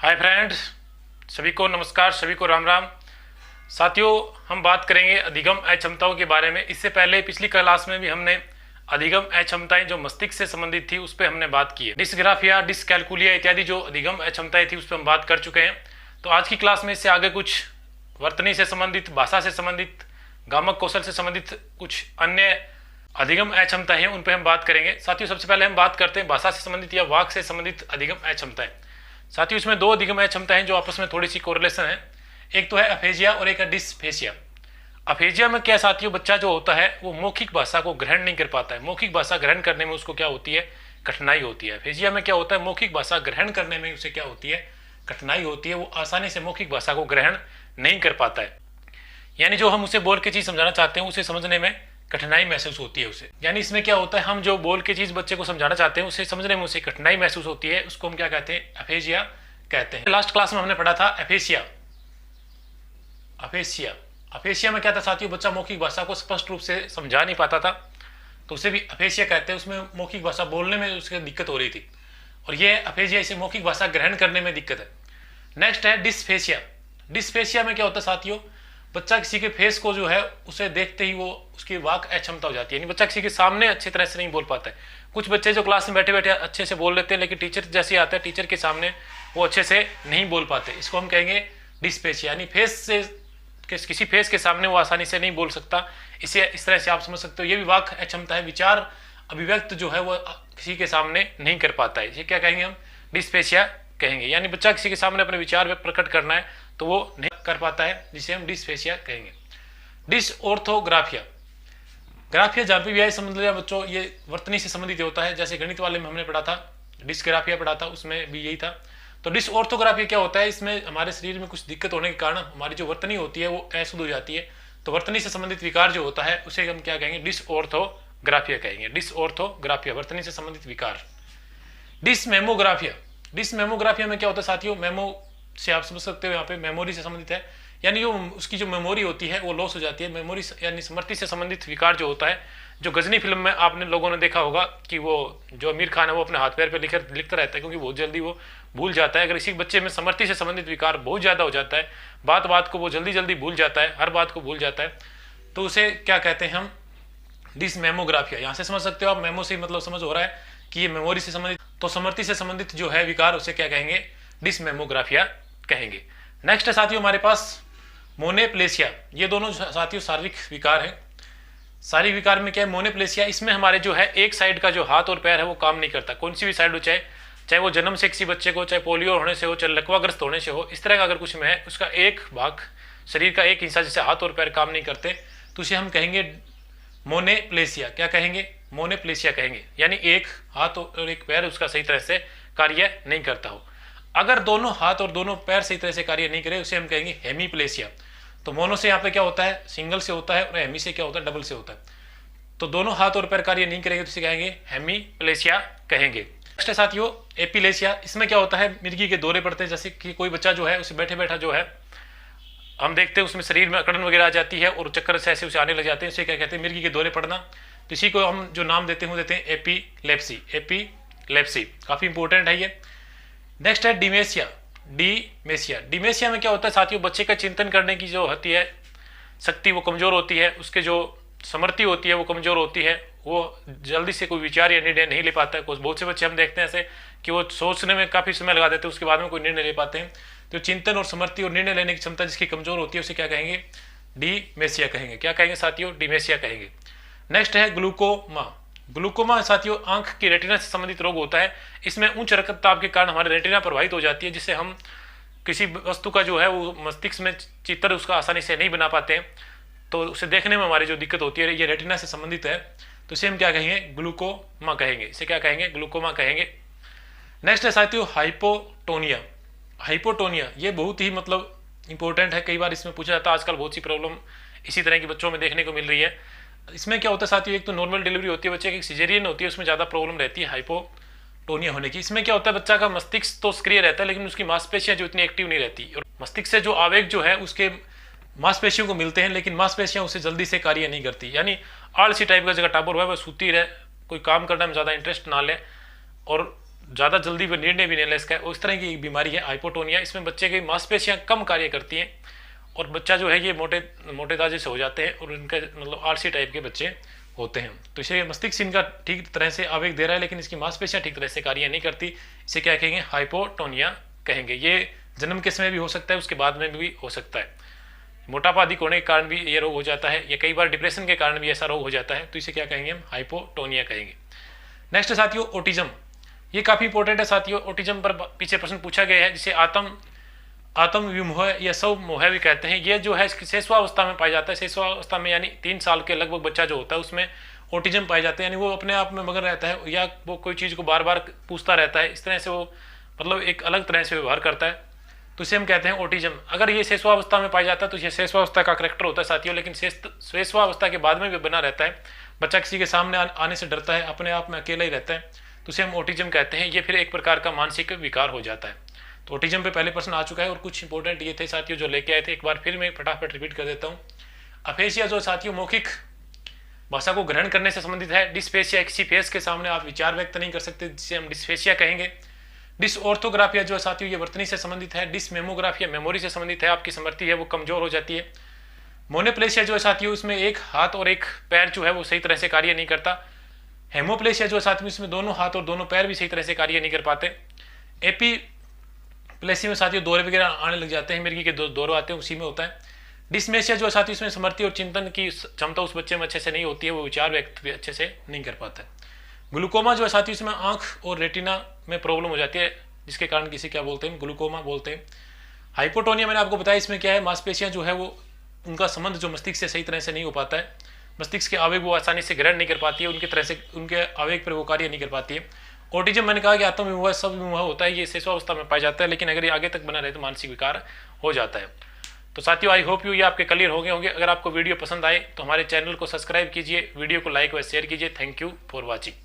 Hi friends, सभी को नमस्कार, सभी को राम राम। साथियों, हम बात करेंगे अधिगम अक्षमताओं के बारे में। इससे पहले पिछली क्लास में भी हमने अधिगम अक्षमताएं जो मस्तिष्क से संबंधित थी उस पर हमने बात की है। डिस्ग्राफिया, डिस्कैलकुलिया इत्यादि जो अधिगम अक्षमताएं थी उस पर हम बात कर चुके हैं। तो आज की क्लास में इससे आगे कुछ वर्तनी से संबंधित, भाषा से संबंधित, गामक कौशल से संबंधित कुछ अन्य अधिगम अक्षमताएं हैं, उन पर हम बात करेंगे। साथियों, सबसे पहले हम बात करते हैं भाषा से संबंधित या वाक से संबंधित अधिगम अक्षमताएं। साथियों, इसमें दो अधिगम क्षमता हैं जो आपस में थोड़ी सी कोरिलेशन है। एक तो है अफेजिया और एक है डिस्फेसिया। अफेजिया में क्या साथियों, बच्चा जो होता है वो मौखिक भाषा को ग्रहण नहीं कर पाता है। मौखिक भाषा ग्रहण करने में उसको क्या होती है, कठिनाई होती है। अफेजिया में क्या होता है, मौखिक भाषा ग्रहण करने में उसे क्या होती है, कठिनाई होती है। वो आसानी से मौखिक भाषा को ग्रहण नहीं कर पाता है। यानी जो हम उसे बोल के चीज समझाना चाहते हैं उसे समझने में कठिनाई महसूस होती है उसे। यानी इसमें क्या होता है, हम जो बोल के चीज बच्चे को समझाना चाहते हैं उसे समझने में उसे कठिनाई महसूस होती है, उसको हम क्या कहते हैं, अफेजिया कहते हैं। लास्ट क्लास में हमने पढ़ा था एफेसिया। अफेसिया में क्या था साथियों, बच्चा मौखिक भाषा को स्पष्ट रूप से समझा नहीं पाता था, तो उसे भी अफेसिया कहते हैं। उसमें मौखिक भाषा बोलने में उसके दिक्कत हो रही थी, और ये अफेसिया, इसे मौखिक भाषा ग्रहण करने में दिक्कत है। नेक्स्ट है डिस्फेसिया। डिस्फेसिया में क्या होता है साथियों, बच्चा किसी के फेस को जो है उसे देखते ही वो उसकी वाक अक्षमता हो जाती है। यानी बच्चा किसी के सामने अच्छी तरह से नहीं बोल पाता है। कुछ बच्चे जो क्लास में बैठे बैठे अच्छे से बोल लेते हैं, लेकिन टीचर जैसे आता है टीचर के सामने वो अच्छे से नहीं बोल पाते। इसको हम कहेंगे डिस्फेसिया। यानी फेस से किसी फेस के सामने वो आसानी से नहीं बोल सकता। इसे इस तरह से आप समझ सकते हो, ये भी वाक अक्षमता है। विचार अभिव्यक्त जो है वो किसी के सामने नहीं कर पाता है, ये क्या कहेंगे हम, डिस्फेसिया कहेंगे। यानी बच्चा किसी के सामने अपने विचार प्रकट करना है तो वो नहीं कर पाता है, जिसे हम डिस्फेसिया कहेंगे। डिसऑर्थोग्राफिया, ग्राफिया जहाँ पे भी आए समझ लिया बच्चों, ये वर्तनी से संबंधित होता है। जैसे गणित वाले में हमने पढ़ा था, डिस्ग्राफिया पढ़ा था, उसमें भी यही था। तो डिसऑर्थोग्राफिया क्या होता है, इसमें हमारे शरीर में कुछ दिक्कत होने के कारण हमारी जो वर्तनी होती है वो अशुद्ध हो जाती है। तो वर्तनी से संबंधित विकार जो होता है उसे हम क्या कहेंगे, डिसऑर्थोग्राफिया कहेंगे। डिसऑर्थोग्राफिया वर्तनी से संबंधित विकार। डिसमेमोग्राफिया, डिसमेमोग्राफिया में क्या होता है साथियों, मेमो से आप समझ सकते हो यहाँ पे मेमोरी से संबंधित है। यानी जो उसकी जो मेमोरी होती है वो लॉस हो जाती है। मेमोरी यानी स्मृति से संबंधित विकार जो होता है, जो गजनी फिल्म में आपने लोगों ने देखा होगा कि वो जो आमिर खान है वो अपने हाथ पैर पे लिखता रहता है, क्योंकि बहुत जल्दी वो भूल जाता है। अगर इसी बच्चे में स्मृति से संबंधित विकार बहुत ज्यादा हो जाता है, बात बात को वो जल्दी जल्दी भूल जाता है, हर बात को भूल जाता है, तो उसे क्या कहते हैं हम, डिसमेमोग्राफिया। यहाँ से समझ सकते हो आप, मेमो से मतलब समझ हो रहा है कि ये मेमोरी से संबंधित, तो स्मृति से संबंधित जो है विकार उसे क्या कहेंगे, डिसमेमोग्राफिया कहेंगे। नेक्स्ट है साथियों हमारे पास मोनेप्लेसिया। ये दोनों साथियों शारीरिक विकार हैं। शारीरिक विकार में क्या है, मोनेप्लेसिया, इसमें हमारे जो है एक साइड का जो हाथ और पैर है वो काम नहीं करता। कौन सी भी साइड हो, चाहे वो जन्म से किसी बच्चे को, चाहे पोलियो होने से हो, चाहे लकवाग्रस्त होने से हो, इस तरह का अगर कुछ में है, उसका एक भाग शरीर का एक हिस्सा जैसे हाथ और पैर काम नहीं करते, तो उसे हम कहेंगे मोनेप्लेसिया। क्या कहेंगे, मोनेप्लेसिया कहेंगे। यानी एक हाथ और एक पैर उसका सही तरह से कार्य नहीं करता हो। अगर दोनों हाथ और दोनों पैर सही तरह से कार्य नहीं करे उसे हम कहेंगे हेमीप्लेसिया। तो मोनो से यहाँ पे क्या होता है, सिंगल से होता है, और हेमी से क्या होता है, डबल से होता है। तो दोनों हाथ और पैर कार्य नहीं करेंगे तो इसे कहेंगे हेमीप्लेसिया कहेंगे। नेक्स्ट है साथियों एपिलेसिया। इसमें क्या होता है, मिर्गी के दौरे पड़ते हैं। जैसे कि कोई बच्चा जो है उसे बैठे बैठा जो है हम देखते हैं उसमें शरीर में अकड़न वगैरह आ जाती है और चक्कर से ऐसे उसे आने लग जाते हैं, इसे क्या कहते हैं, मिर्गी के दौरे पड़ना। तो इसी को हम जो नाम देते हैं वो देते हैं एपीलेप्सी। एपीलेप्सी काफी इंपॉर्टेंट है ये। नेक्स्ट है डिमेंशिया। डिमेंशिया में क्या होता है साथियों, बच्चे का चिंतन करने की जो होती है शक्ति वो कमजोर होती है, उसके जो समृद्धि होती है वो कमजोर होती है, वो जल्दी से कोई विचार या निर्णय नहीं ले पाता है। कुछ बहुत से बच्चे हम देखते हैं ऐसे कि वो सोचने में काफी समय लगा देते हैं, उसके बाद में कोई निर्णय ले पाते हैं। तो चिंतन और समृद्धि और निर्णय लेने की क्षमता जिसकी कमजोर होती है उसे क्या कहेंगे, डिमेंशिया कहेंगे। क्या कहेंगे साथियों, डिमेंशिया कहेंगे। नेक्स्ट है ग्लूकोमा। ग्लूकोमा साथियों आंख की रेटिना से संबंधित रोग होता है। इसमें उच्च रक्तचाप के कारण हमारी रेटिना प्रभावित हो जाती है, जिससे हम किसी वस्तु का जो है वो मस्तिष्क में चित्र उसका आसानी से नहीं बना पाते हैं, तो उसे देखने में हमारी जो दिक्कत होती है ये रेटिना से संबंधित है, तो इसे हम क्या कहेंगे, ग्लूकोमा कहेंगे। इसे क्या कहेंगे, ग्लूकोमा कहेंगे। नेक्स्ट है साथियों हाइपोटोनिया। हाइपोटोनिया ये बहुत ही मतलब इंपॉर्टेंट है, कई बार इसमें पूछा जाता है। आजकल बहुत सी प्रॉब्लम इसी तरह के बच्चों में देखने को मिल रही है। इसमें क्या होता है साथियों, एक तो नॉर्मल डिलीवरी होती है बच्चे की, सिजेरियन होती है, उसमें ज़्यादा प्रॉब्लम रहती है हाइपोटोनिया होने की। इसमें क्या होता है, बच्चा का मस्तिष्क तो सक्रिय रहता है लेकिन उसकी मांसपेशियां जो इतनी एक्टिव नहीं रहती, और मस्तिष्क से जो आवेग जो है उसके मांसपेशियों को मिलते हैं, लेकिन मांसपेशियां उससे जल्दी से कार्य नहीं करती। यानी आलसी टाइप का जगह टाबर हुआ है, वह सूती रहे, कोई काम करने में ज़्यादा इंटरेस्ट ना ले, और ज़्यादा जल्दी वो निर्णय भी नहीं ले सकता है, उस तरह की एक बीमारी है हाइपोटोनिया। इसमें बच्चे की मांसपेशियाँ कम कार्य करती हैं और बच्चा जो है ये मोटे ताजे से हो जाते हैं और इनके मतलब आलसी टाइप के बच्चे होते हैं। तो इसे मस्तिष्क इनका ठीक तरह से आवेग दे रहा है लेकिन इसकी मांसपेशियाँ ठीक तरह से कार्य नहीं करती, इसे क्या कहेंगे, हाइपोटोनिया कहेंगे। ये जन्म के समय भी हो सकता है, उसके बाद में भी हो सकता है। मोटापा अधिक होने के कारण भी ये रोग हो जाता है, या कई बार डिप्रेशन के कारण भी ऐसा रोग हो जाता है, तो इसे क्या कहेंगे, हम हाइपोटोनिया कहेंगे। नेक्स्ट साथियों ऑटिज्म, ये काफ़ी इंपॉर्टेंट है साथियों। ऑटिज्म पर पीछे प्रश्न पूछा गया है, जिसे आत्म विमोह या स्व मोह भी कहते हैं। ये जो है शैशवावस्था में पाया जाता है। शैशवावस्था में यानी 3 साल के लगभग बच्चा जो होता है उसमें ऑटिज्म पाए जाते हैं, यानी वो अपने आप में मगन रहता है या वो कोई चीज़ को बार बार पूछता रहता है, इस तरह से वो मतलब एक अलग तरह से व्यवहार करता है, तो इसे हम कहते हैं ऑटिज्म। अगर ये शैशवावस्था में पाया जाता है तो ये शैशवावस्था का करैक्टर होता है साथियों, लेकिन शैशवावस्था के बाद में भी बना रहता है, बच्चा किसी के सामने आने से डरता है, अपने आप में अकेला ही रहता है, तो इसे हम ऑटिज्म कहते हैं। ये फिर एक प्रकार का मानसिक विकार हो जाता है। तो ऑटिज्म पे पहले प्रश्न आ चुका है और कुछ इंपॉर्टेंट ये थे साथियों जो लेके आए थे, एक बार फिर मैं फटाफट रिपीट कर देता हूँ। अफेसिया जो साथियों मौखिक भाषा को ग्रहण करने से संबंधित है। डिस्फेसिया किसी फेस के सामने आप विचार व्यक्त नहीं कर सकते, जिसे हम डिस्फेसिया कहेंगे। डिसऑर्थोग्राफिया जो साथियों ये वर्तनी से संबंधित है। डिसमेमोग्राफिया मेमोरी से संबंधित है, आपकी स्मृति है वो कमजोर हो जाती है। मोनोप्लेसिया जो है साथियों इसमें एक हाथ और एक पैर जो है वो सही तरह से कार्य नहीं करता। हेमोप्लेसिया जो है साथियों इसमें दोनों हाथ और दोनों पैर भी सही तरह से कार्य नहीं कर पाते। एपीप्लेसिया में साथियों दौरे वगैरह आने लग जाते हैं, मिर्गी के दौरे आते हैं, उसी में होता है। डिसमेसिया जो है साथियों इसमें स्मृति और चिंतन की क्षमता उस बच्चे में अच्छे से नहीं होती है, वो विचार व्यक्त भी अच्छे से नहीं कर पाता है। ग्लूकोमा जो है साथियों इसमें आंख और रेटिना में प्रॉब्लम हो जाती है, जिसके कारण किसी क्या बोलते हैं, ग्लूकोमा बोलते हैं। हाइपोटोनिया मैंने आपको बताया, इसमें क्या है, मांसपेशियां जो है वो उनका संबंध जो मस्तिष्क से सही तरह से नहीं हो पाता है, मस्तिष्क के आवेग वो आसानी से ग्रहण नहीं कर पाती है, उनकी तरह से उनके आवेग पर वो कार्य नहीं कर पाती है। ऑटिज्म मैंने कहा कि आत्म विमोह सब विमोह होता है, ये शैशवावस्था में पाया जाता है, लेकिन अगर ये आगे तक बना रहे तो मानसिक विकार हो जाता है। तो साथियों आई होप यू ये आपके क्लियर हो गए होंगे। अगर आपको वीडियो पसंद आए तो हमारे चैनल को सब्सक्राइब कीजिए, वीडियो को लाइक व शेयर कीजिए। Thank you for watching.